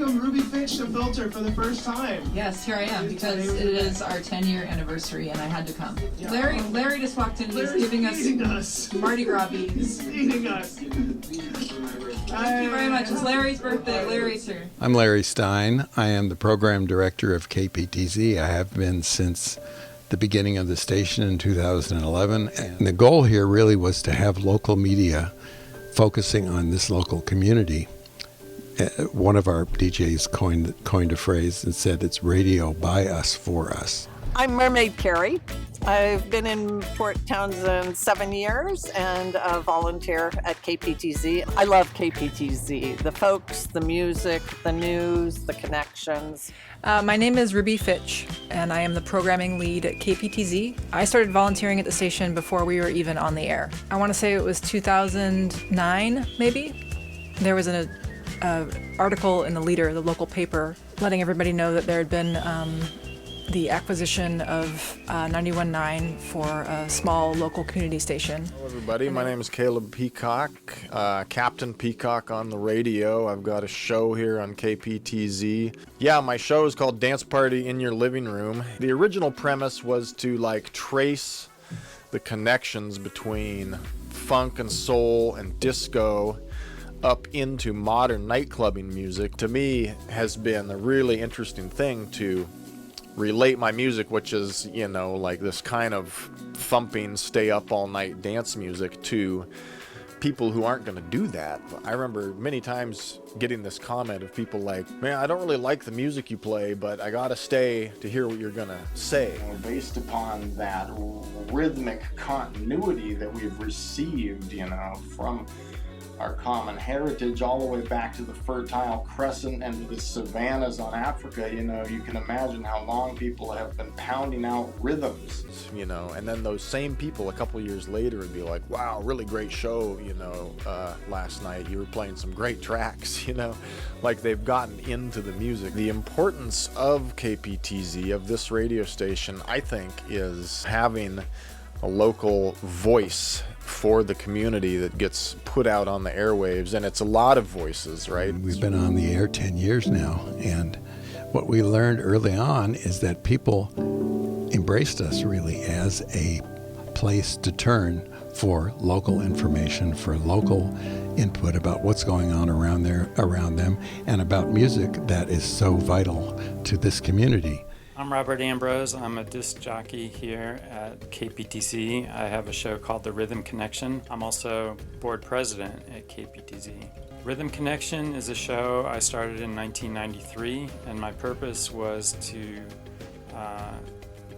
welcome Ruby Fitch to Filter for the first time. Yes, here I am, because it is our 10-year anniversary and I had to come. Yeah. Larry just walked in. He's giving us Mardi Gras beads. He's eating us. Thank you very much. It's Larry's birthday. Larry's here. I'm Larry Stein. I am the program director of KPTZ. I have been since the beginning of the station in 2011. And the goal here really was to have local media focusing on this local community. One of our DJs coined a phrase and said it's radio by us, for us. I'm Mermaid Carrie. I've been in Port Townsend 7 years and a volunteer at KPTZ. I love KPTZ. The folks, the music, the news, the connections. My name is Ruby Fitch, and I am the programming lead at KPTZ. I started volunteering at the station before we were even on the air. I want to say it was 2009, maybe. There was an article in the Leader, the local paper, letting everybody know that there had been the acquisition of 91.9 for a small local community station. Hello everybody, my name is Caleb Peacock, Captain Peacock on the radio. I've got a show here on KPTZ. Yeah, my show is called Dance Party in Your Living Room. The original premise was to trace the connections between funk and soul and disco up into modern nightclubbing music. To me, has been a really interesting thing to relate my music, which is, this kind of thumping, stay up all night dance music, to people who aren't going to do that. I remember many times getting this comment of people like, man, I don't really like the music you play, but I gotta stay to hear what you're going to say. Based upon that rhythmic continuity that we've received, from our common heritage all the way back to the Fertile Crescent and to the savannas on Africa, you can imagine how long people have been pounding out rhythms. And then those same people a couple years later would be like, wow, really great show, last night. You were playing some great tracks, like they've gotten into the music. The importance of KPTZ, of this radio station, I think, is having a local voice for the community that gets put out on the airwaves, and it's a lot of voices, right? We've been on the air 10 years now, and what we learned early on is that people embraced us really as a place to turn for local information, for local input about what's going on around them, and about music that is so vital to this community. I'm Robert Ambrose. I'm a disc jockey here at KPTZ. I have a show called The Rhythm Connection. I'm also board president at KPTZ. Rhythm Connection is a show I started in 1993, and my purpose was to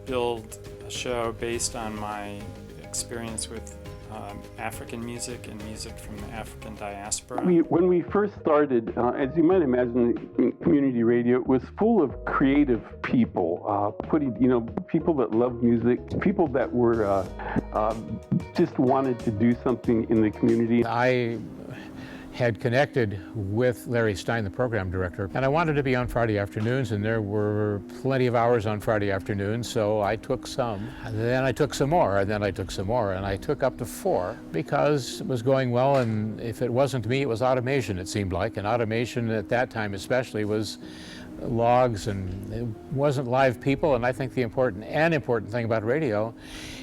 build a show based on my experience with African music and music from the African diaspora. When we first started, as you might imagine, community radio, it was full of creative people, people that loved music, people that were just wanted to do something in the community. I had connected with Larry Stein, the program director, and I wanted to be on Friday afternoons, and there were plenty of hours on Friday afternoons, so I took some, and then I took some more, and then I took some more, and I took up to 4 because it was going well, and if it wasn't me, it was automation, it seemed like, and automation at that time especially was logs, and it wasn't live people, and I think the important thing about radio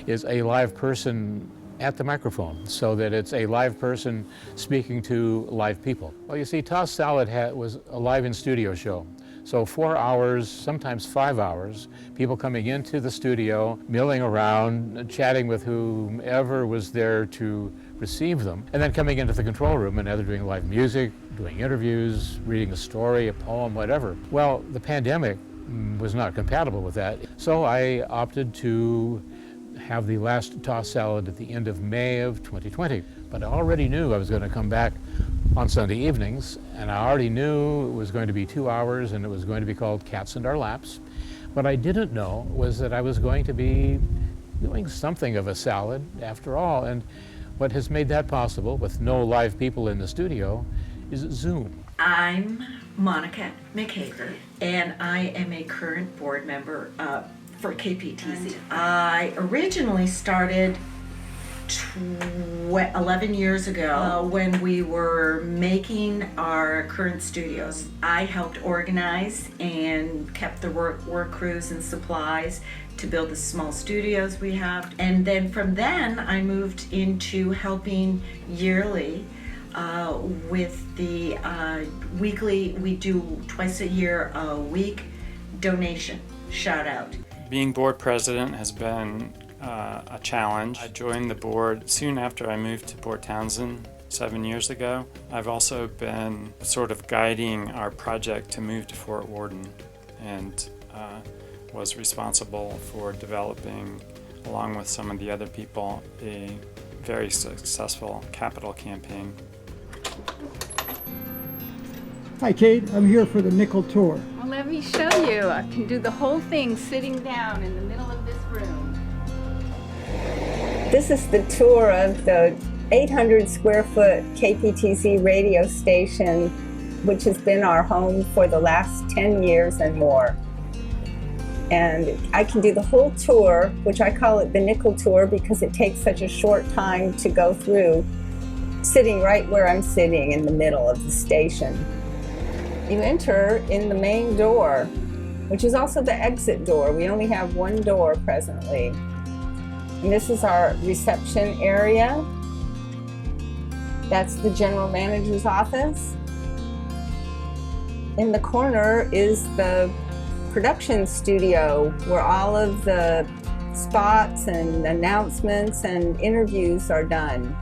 is a live person at the microphone, so that it's a live person speaking to live people. Well, you see, Toss Salad was a live in studio show. So 4 hours, sometimes 5 hours, people coming into the studio, milling around, chatting with whomever was there to receive them, and then coming into the control room and either doing live music, doing interviews, reading a story, a poem, whatever. Well, the pandemic was not compatible with that, so I opted to have the last Toss Salad at the end of May of 2020. But I already knew I was going to come back on Sunday evenings, and I already knew it was going to be 2 hours and it was going to be called Cats in Our Laps. What I didn't know was that I was going to be doing something of a salad after all, and what has made that possible with no live people in the studio is Zoom. I'm Monica McHaver, and I am a current board member for KPTZ. I originally started 11 years ago when we were making our current studios. I helped organize and kept the work crews and supplies to build the small studios we have. And then from then I moved into helping yearly with the weekly, we do twice a year a week donation shout out. Being board president has been a challenge. I joined the board soon after I moved to Port Townsend 7 years ago. I've also been sort of guiding our project to move to Fort Worden, and was responsible for developing, along with some of the other people, a very successful capital campaign. Hi Kate, I'm here for the nickel tour. Well, let me show you. I can do the whole thing sitting down in the middle of this room. This is the tour of the 800 square foot KPTZ radio station, which has been our home for the last 10 years and more. And I can do the whole tour, which I call it the nickel tour because it takes such a short time to go through, sitting right where I'm sitting in the middle of the station. You enter in the main door, which is also the exit door. We only have one door presently. And this is our reception area. That's the general manager's office. In the corner is the production studio where all of the spots and announcements and interviews are done.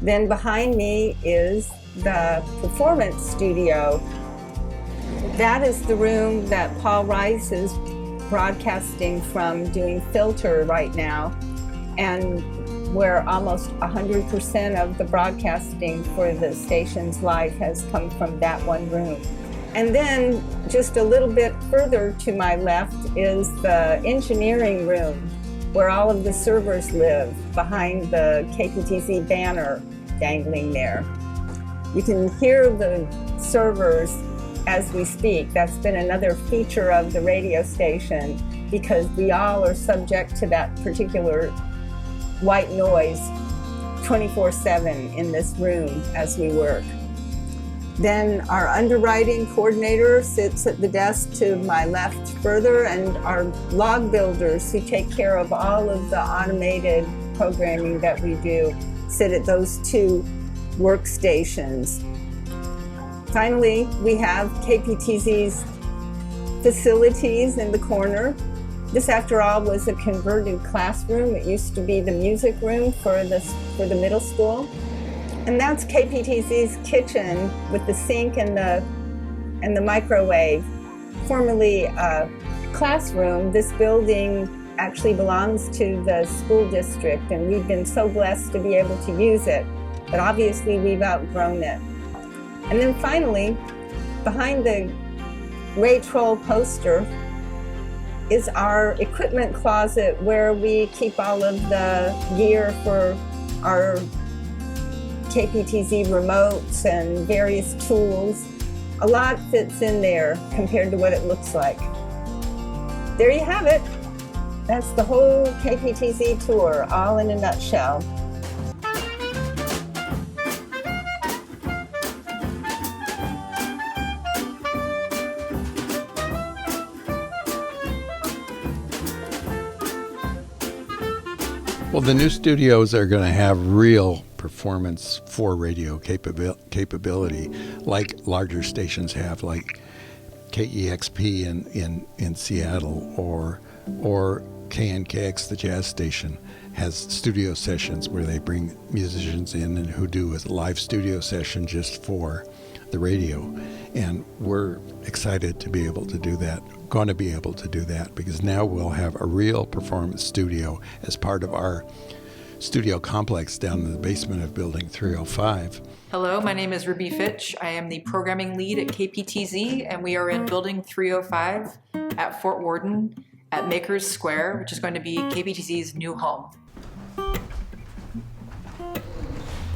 Then behind me is the performance studio. That is the room that Paul Rice is broadcasting from, doing filter right now, and where almost 100% of the broadcasting for the station's life has come from that one room. And then just a little bit further to my left is the engineering room where all of the servers live, behind the KPTZ banner dangling there. You can hear the servers as we speak. That's been another feature of the radio station because we all are subject to that particular white noise 24/7 in this room as we work. Then our underwriting coordinator sits at the desk to my left further, and our log builders who take care of all of the automated programming that we do sit at those two workstations. Finally, we have KPTZ's facilities in the corner. This, after all, was a converted classroom. It used to be the music room for the middle school. And that's KPTZ's kitchen with the sink and the microwave. Formerly a classroom, this building actually belongs to the school district, and we've been so blessed to be able to use it. But obviously we've outgrown it. And then finally, behind the Ray Troll poster is our equipment closet where we keep all of the gear for our KPTZ remotes and various tools. A lot fits in there compared to what it looks like. There you have it. That's the whole KPTZ tour, all in a nutshell. Well, the new studios are going to have real performance for radio capability, like larger stations have, like KEXP in Seattle, or KNKX, the jazz station, has studio sessions where they bring musicians in and who do a live studio session just for the radio. And we're excited to be able to do that, going to be able to do that, because now we'll have a real performance studio as part of our studio complex down in the basement of Building 305. Hello, my name is Ruby Fitch. I am the programming lead at KPTZ, and we are in Building 305 at Fort Worden at Makers Square, which is going to be KPTZ's new home.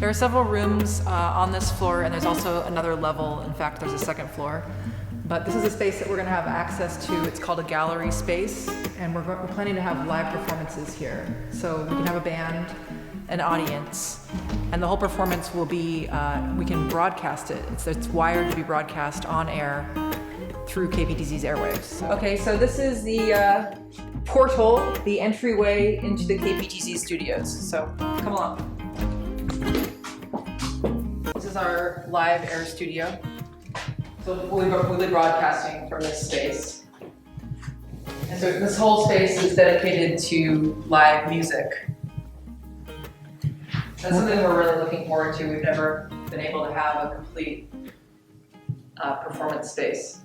There are several rooms on this floor, and there's also another level. In fact, there's a second floor But this is a space that we're going to have access to. It's called a gallery space, and we're planning to have live performances here. So we can have a band, an audience, and the whole performance will be, we can broadcast it. It's wired to be broadcast on air through KPTZ's airwaves. Okay, so this is the portal, the entryway into the KPTZ studios. So come along. This is our live air studio. So we'll be broadcasting from this space. And so this whole space is dedicated to live music. That's something we're really looking forward to. We've never been able to have a complete performance space.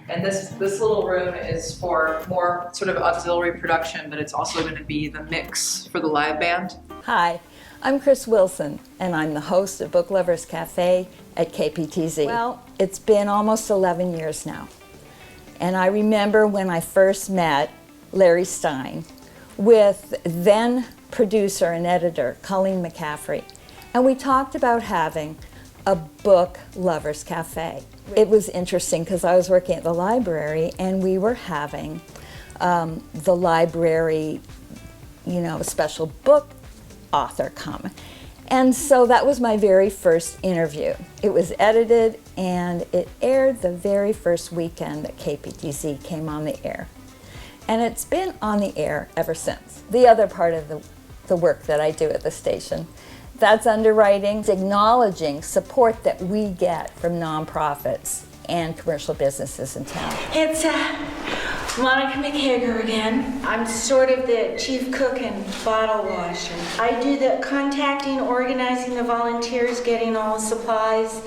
And this little room is for more sort of auxiliary production, but it's also going to be the mix for the live band. Hi, I'm Chris Wilson, and I'm the host of Book Lovers Cafe at KPTZ. Well, it's been almost 11 years now. And I remember when I first met Larry Stein with then producer and editor Colleen McCaffrey, and we talked about having a Book Lovers Cafe. It was interesting because I was working at the library and we were having the library, special book author come. And so that was my very first interview. It was edited and it aired the very first weekend that KPTZ came on the air. And it's been on the air ever since. The other part of the work that I do at the station, that's underwriting, acknowledging support that we get from nonprofits and commercial businesses in town. It's Monica McHager again. I'm sort of the chief cook and bottle washer. I do the contacting, organizing the volunteers, getting all the supplies.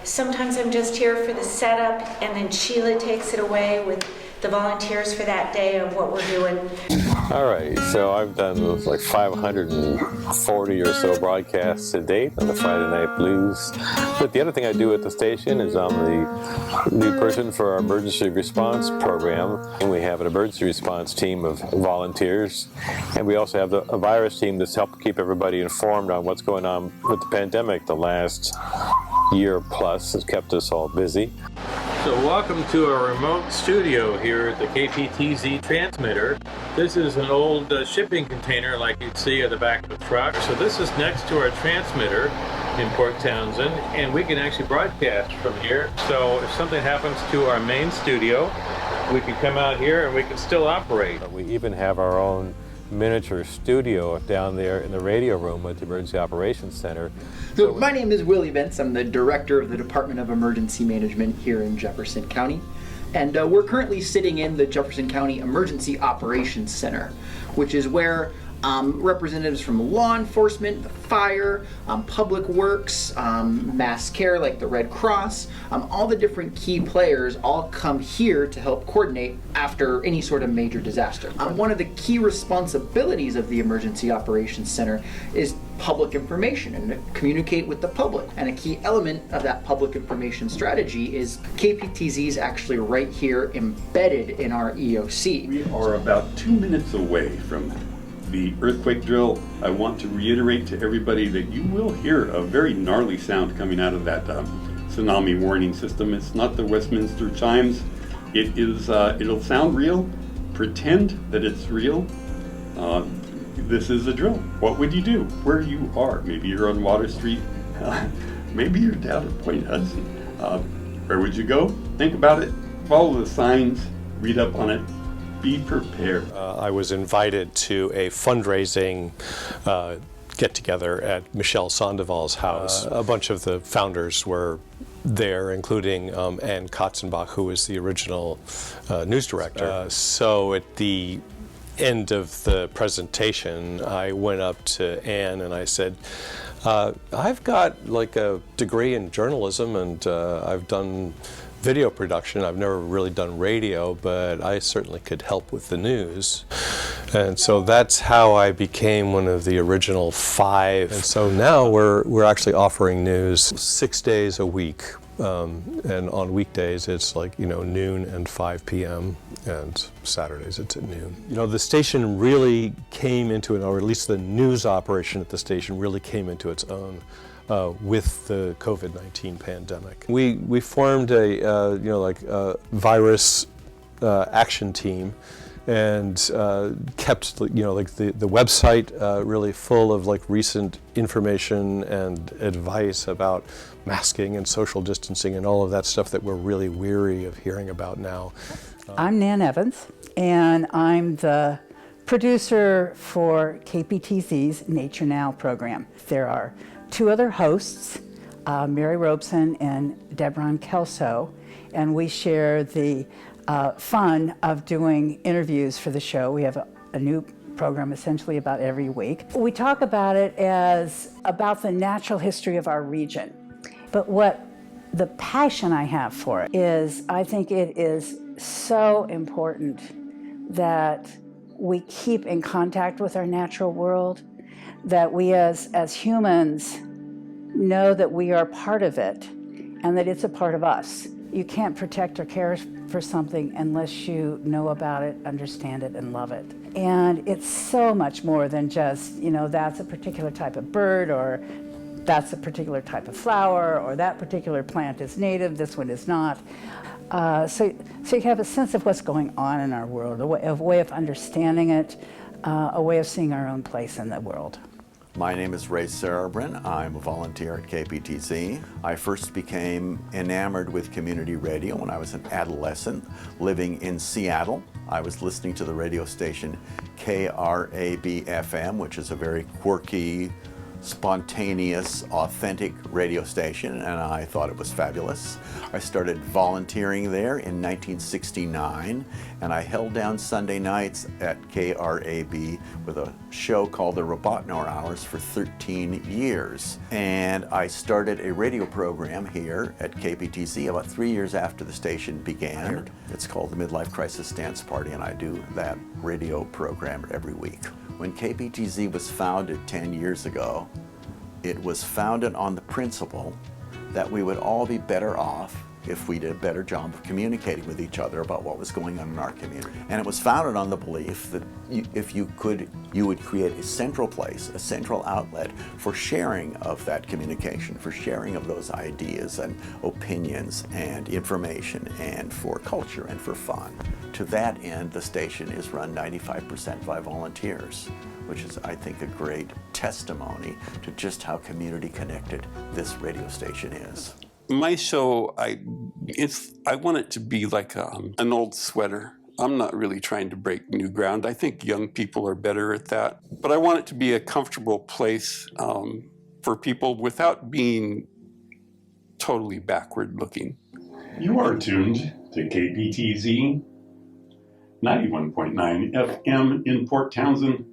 Sometimes I'm just here for the setup, and then Sheila takes it away with the volunteers for that day of what we're doing. All right, so I've done like 540 or so broadcasts to date on the Friday Night Blues. But the other thing I do at the station is I'm the lead person for our emergency response program. And we have an emergency response team of volunteers. And we also have a virus team that's helped keep everybody informed on what's going on with the pandemic. The last year plus has kept us all busy. So welcome to our remote studio here at the KPTZ transmitter. This is an old shipping container like you'd see at the back of a truck. So this is next to our transmitter in Port Townsend, and we can actually broadcast from here. So if something happens to our main studio, we can come out here and we can still operate. We even have our own miniature studio down there in the radio room at the Emergency Operations Center. So my name is Willie Vince. I'm the director of the Department of Emergency Management here in Jefferson County. And we're currently sitting in the Jefferson County Emergency Operations Center, which is where representatives from law enforcement, the fire, public works, mass care like the Red Cross, all the different key players all come here to help coordinate after any sort of major disaster. One of the key responsibilities of the Emergency Operations Center is public information and to communicate with the public. And a key element of that public information strategy is KPTZ is actually right here embedded in our EOC. We are about 2 minutes away from the earthquake drill. I want to reiterate to everybody that you will hear a very gnarly sound coming out of that tsunami warning system. It's not the Westminster chimes. It is. It'll sound real. Pretend that it's real. This is a drill. What would you do where you are? Maybe you're on Water Street. Maybe you're down at Point Hudson. Where would you go? Think about it. Follow the signs. Read up on it. Be prepared. I was invited to a fundraising get-together at Michelle Sandoval's house. A bunch of the founders were there, including Ann Katzenbach, who was the original news director. So at the end of the presentation, I went up to Ann and I said, I've got like a degree in journalism and I've done video production. I've never really done radio, but I certainly could help with the news. And so that's how I became one of the original 5. And so now we're actually offering news 6 days a week. And on weekdays it's like, noon and 5 p.m. and Saturdays it's at noon. The station really came into it, or at least the news operation at the station really came into its own with the COVID-19 pandemic. We formed a virus action team, and kept the website really full of recent information and advice about masking and social distancing and all of that stuff that we're really weary of hearing about now. I'm Nan Evans, and I'm the producer for KPTZ's Nature Now program. There are two other hosts, Mary Robeson and Debron Kelso, and we share the fun of doing interviews for the show. We have a new program essentially about every week. We talk about it as about the natural history of our region. But what the passion I have for it is, I think it is so important that we keep in contact with our natural world, that we as humans know that we are part of it and that it's a part of us. You can't protect or care for something unless you know about it, understand it, and love it. And it's so much more than just, that's a particular type of bird, or that's a particular type of flower, or that particular plant is native, this one is not. So you have a sense of what's going on in our world, a way of understanding it, a way of seeing our own place in the world. My name is Ray Sarabrin. I'm a volunteer at KPTZ. I first became enamored with community radio when I was an adolescent living in Seattle. I was listening to the radio station KRAB-FM, which is a very quirky, spontaneous, authentic radio station, and I thought it was fabulous. I started volunteering there in 1969, and I held down Sunday nights at KRAB with a show called the Robotner Hours for 13 years. And I started a radio program here at KPTZ about 3 years after the station began. It's called the Midlife Crisis Dance Party, and I do that radio program every week. When KPTZ was founded 10 years ago, it was founded on the principle that we would all be better off if we did a better job of communicating with each other about what was going on in our community. And it was founded on the belief that if you could, you would create a central place, a central outlet for sharing of that communication, for sharing of those ideas and opinions and information, and for culture and for fun. To that end, the station is run 95% by volunteers, which is, I think, a great testimony to just how community connected this radio station is. My show, I want it to be like an old sweater. I'm not really trying to break new ground. I think young people are better at that. But I want it to be a comfortable place for people without being totally backward looking. You are tuned to KPTZ 91.9 FM in Port Townsend,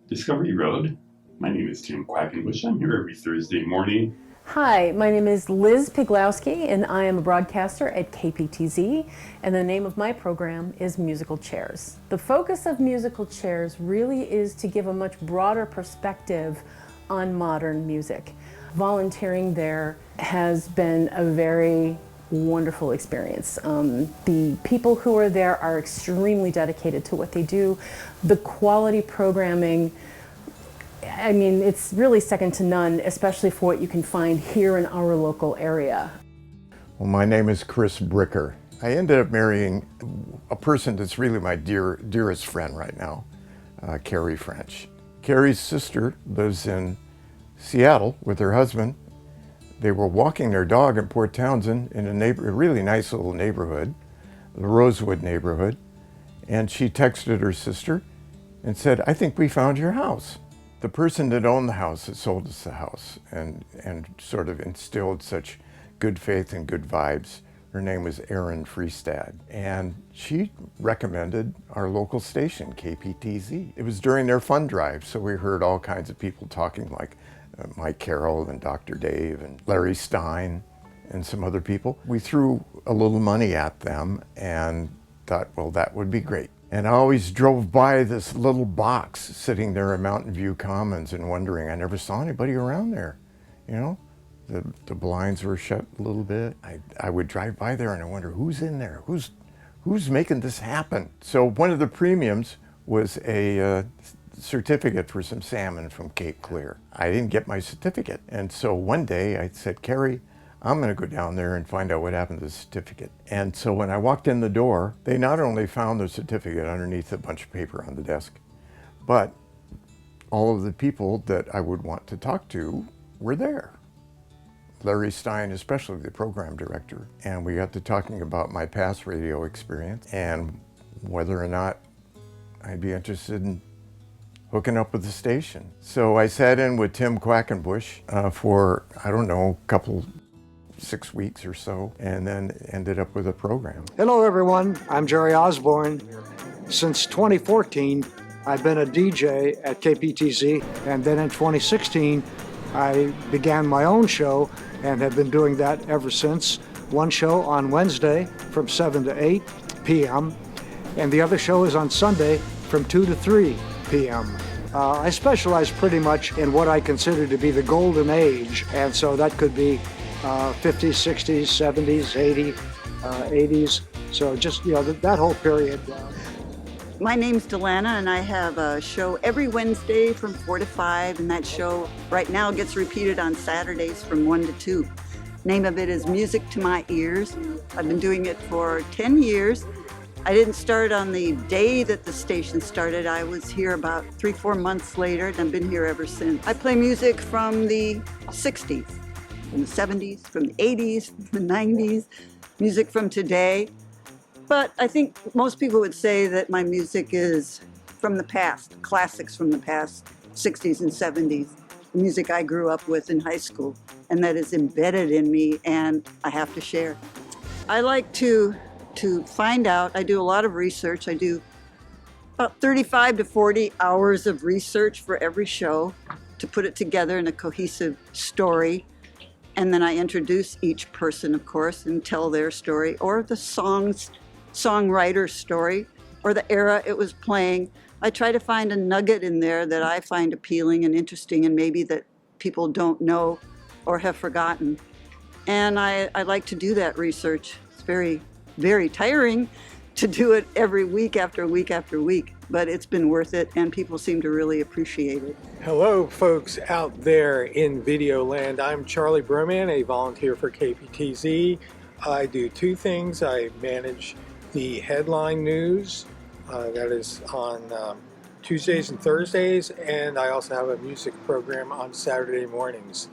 Discovery Road. My name is Tim Quackenbush. I'm here every Thursday morning. Hi, my name is Liz Piglowski, and I am a broadcaster at KPTZ, and the name of my program is Musical Chairs. The focus of Musical Chairs really is to give a much broader perspective on modern music. Volunteering there has been a very wonderful experience. The people who are there are extremely dedicated to what they do. The quality programming, I mean, it's really second to none, especially for what you can find here in our local area. Well, my name is Chris Bricker. I ended up marrying a person that's really my dearest friend right now, Carrie French. Carrie's sister lives in Seattle with her husband. They were walking their dog in Port Townsend in a really nice little neighborhood, the Rosewood neighborhood, and she texted her sister and said, "I think we found your house." The person that owned the house had sold us the house and sort of instilled such good faith and good vibes. Her name was Erin Freestad, and she recommended our local station, KPTZ. It was during their fund drive, so we heard all kinds of people talking, like Mike Carroll and Dr. Dave and Larry Stein and some other people. We threw a little money at them and thought, well, that would be great. And I always drove by this little box sitting there in Mountain View Commons and wondering, I never saw anybody around there, you know? The blinds were shut a little bit. I would drive by there and I wonder, who's in there? Who's making this happen? So one of the premiums was a certificate for some salmon from Cape Clear. I didn't get my certificate. And so one day I said, Carrie, I'm going to go down there and find out what happened to the certificate. And so when I walked in the door, they not only found the certificate underneath a bunch of paper on the desk, but all of the people that I would want to talk to were there. Larry Stein, especially the program director. And we got to talking about my past radio experience and whether or not I'd be interested in hooking up with the station. So I sat in with Tim Quackenbush for, I don't know, 6 weeks or so, and then ended up with a program. Hello everyone, I'm Jerry Osborne. Since 2014, I've been a DJ at KPTZ, and then in 2016, I began my own show and have been doing that ever since. One show on Wednesday from 7 to 8 p.m., and the other show is on Sunday from 2 to 3 p.m. I specialize pretty much in what I consider to be the golden age, and so that could be 50s, 60s, 70s, 80s. So just, that whole period. My name's Delana, and I have a show every Wednesday from 4 to 5, and that show right now gets repeated on Saturdays from 1 to 2. Name of it is Music to My Ears. I've been doing it for 10 years. I didn't start on the day that the station started. I was here about 3-4 months later, and I've been here ever since. I play music from the 60s, from the 70s, from the 80s, from the 90s, music from today. But I think most people would say that my music is from the past, classics from the past, 60s and 70s, the music I grew up with in high school, and that is embedded in me and I have to share. I like to find out, I do a lot of research. I do about 35 to 40 hours of research for every show to put it together in a cohesive story. And then I introduce each person, of course, and tell their story or the songwriter's story or the era it was playing. I try to find a nugget in there that I find appealing and interesting and maybe that people don't know or have forgotten. And I like to do that research. It's very, very tiring to do it every week after week after week, but it's been worth it and people seem to really appreciate it. Hello folks out there in video land. I'm Charlie Broman, a volunteer for KPTZ. I do two things. I manage the headline news that is on Tuesdays and Thursdays, and I also have a music program on Saturday mornings.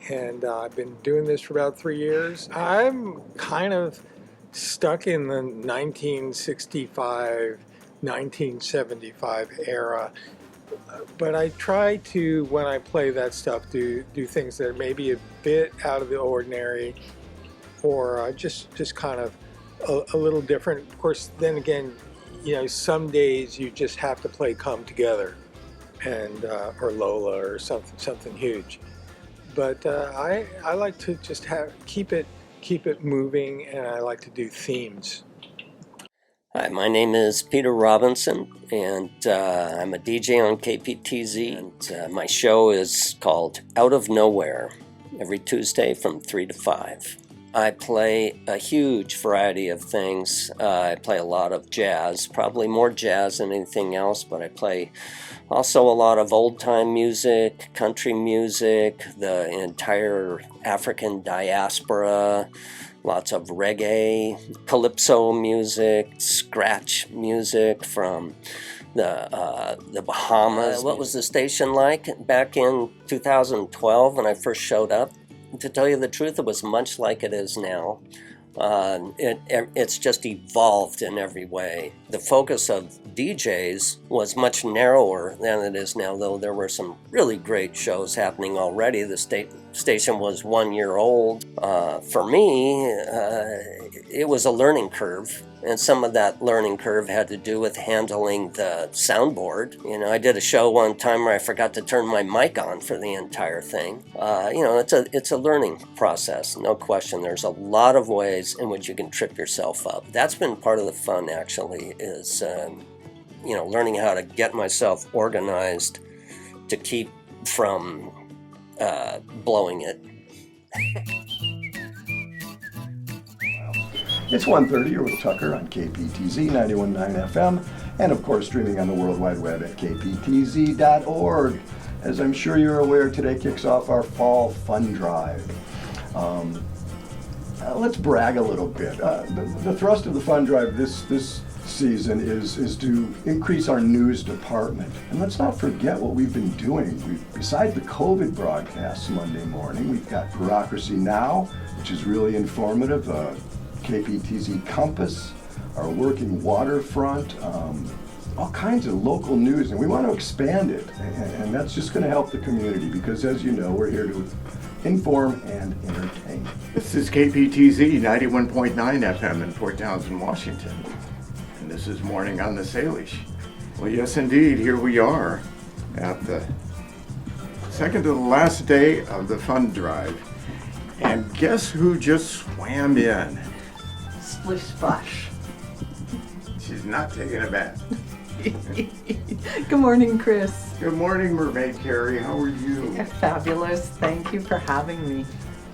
And I've been doing this for about 3 years. I'm kind of stuck in the 1965, 1975 era, but I try to, when I play that stuff, do things that are maybe a bit out of the ordinary, or just kind of a little different. Of course, then again, some days you just have to play Come Together, and or Lola or something huge. But I like to just keep it moving, and I like to do themes. Hi, my name is Peter Robinson, and I'm a DJ on KPTZ, and my show is called Out of Nowhere, every Tuesday from 3 to 5. I play a huge variety of things. I play a lot of jazz, probably more jazz than anything else, but I play also a lot of old-time music, country music, the entire African diaspora, lots of reggae, calypso music, scratch music from the Bahamas. What was the station like back in 2012 when I first showed up? To tell you the truth, it was much like it is now. It's just evolved in every way. The focus of DJs was much narrower than it is now, though there were some really great shows happening already. The station was 1 year old. For me, it was a learning curve, and some of that learning curve had to do with handling the soundboard. I did a show one time where I forgot to turn my mic on for the entire thing. It's a learning process, no question. There's a lot of ways in which you can trip yourself up. That's been part of the fun, actually, is learning how to get myself organized to keep from blowing it. It's 1:30. You're with Tucker on KPTZ 91.9 FM, and of course streaming on the World Wide Web at kptz.org. As I'm sure you're aware, today kicks off our Fall Fund Drive. Let's brag a little bit. The thrust of the Fund Drive this season is to increase our news department. And let's not forget what we've been doing. Besides the COVID broadcasts Monday morning, we've got Bureaucracy Now, which is really informative, KPTZ Compass, our Working Waterfront, all kinds of local news, and we want to expand it. And that's just going to help the community because, as you know, we're here to inform and entertain. This is KPTZ 91.9 FM in Port Townsend, Washington. And this is Morning on the Salish. Well, yes, indeed, here we are at the second to the last day of the fund drive. And guess who just swam in? Splish Splash. She's not taking a bath. Good morning, Chris. Good morning, Mermaid Carrie. How are you? Fabulous. Thank you for having me.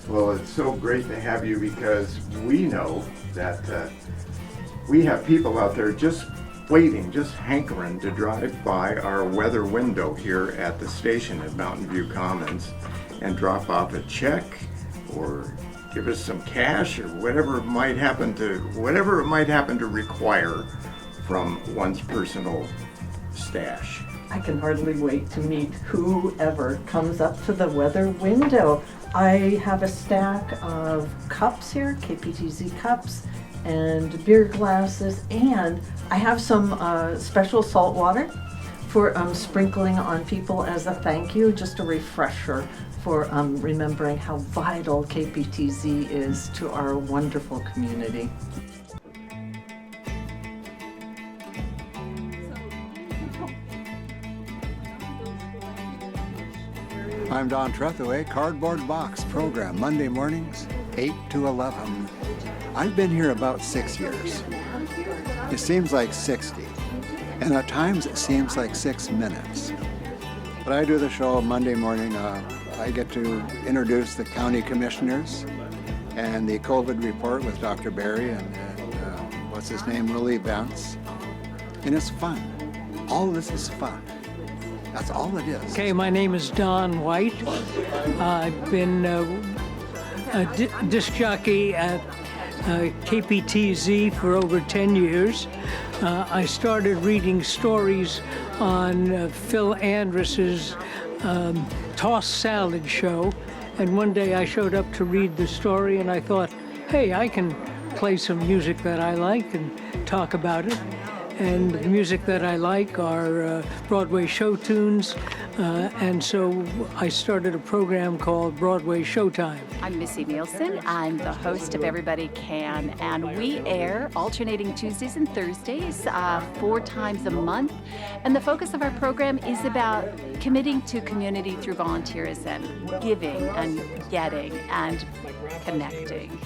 Well, it's so great to have you because we know that we have people out there just waiting, just hankering to drive by our weather window here at the station at Mountain View Commons and drop off a check or give us some cash or whatever it might happen to require from one's personal stash. I can hardly wait to meet whoever comes up to the weather window. I have a stack of cups here, KPTZ cups, and beer glasses, and I have some special salt water for sprinkling on people as a thank you, just a refresher for remembering how vital KPTZ is to our wonderful community. I'm Don Trethewey, Cardboard Box program, Monday mornings, 8 to 11. I've been here about 6 years. It seems like 60, and at times it seems like 6 minutes. But I do the show Monday morning. I get to introduce the county commissioners and the COVID report with Dr. Barry and what's his name, Willie Vance. And it's fun. All this is fun. That's all it is. Okay, my name is Don White. I've been a disc jockey at KPTZ for over 10 years. I started reading stories on Phil Andrus's Tossed Salad show, and one day I showed up to read the story and I thought, hey, I can play some music that I like and talk about it. And the music that I like are Broadway show tunes, and so I started a program called Broadway Showtime. I'm Missy Nielsen. I'm the host of Everybody Can, and we air alternating Tuesdays and Thursdays 4 times a month. And the focus of our program is about committing to community through volunteerism, giving and getting and connecting.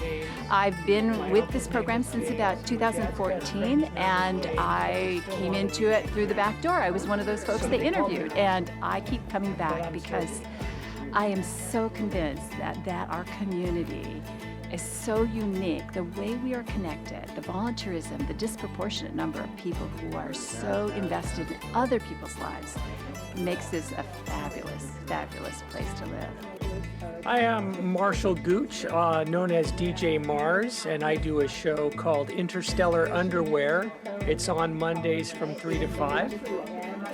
I've been with this program since about 2014, and I came into it through the back door. I was one of those folks they interviewed, and I keep coming back because I am so convinced that our community is so unique. The way we are connected, the volunteerism, the disproportionate number of people who are so invested in other people's lives makes this a fabulous, fabulous place to live. I am Marshall Gooch, known as DJ Mars, and I do a show called Interstellar Underwear. It's on Mondays from 3 to 5.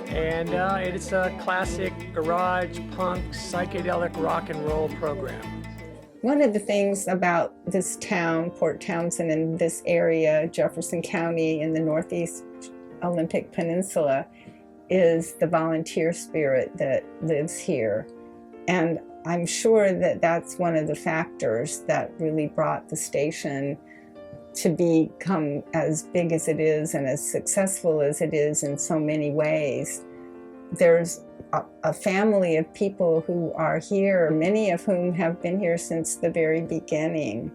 And it's a classic garage, punk, psychedelic rock and roll program. One of the things about this town, Port Townsend, and this area, Jefferson County in the Northeast Olympic Peninsula, is the volunteer spirit that lives here. And I'm sure that that's one of the factors that really brought the station to become as big as it is and as successful as it is in so many ways. There's a family of people who are here, many of whom have been here since the very beginning.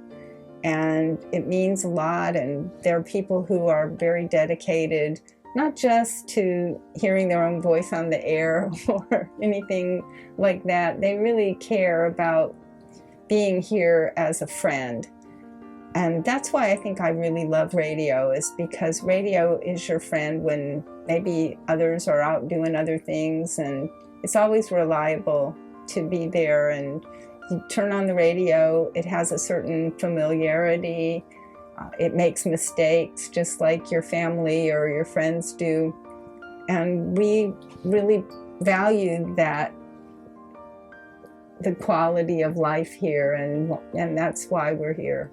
And it means a lot, and there are people who are very dedicated, not just to hearing their own voice on the air or anything like that. They really care about being here as a friend. And that's why I think I really love radio, is because radio is your friend when maybe others are out doing other things, and it's always reliable to be there. And you turn on the radio, it has a certain familiarity. It makes mistakes just like your family or your friends do. And we really value that, the quality of life here, and that's why we're here.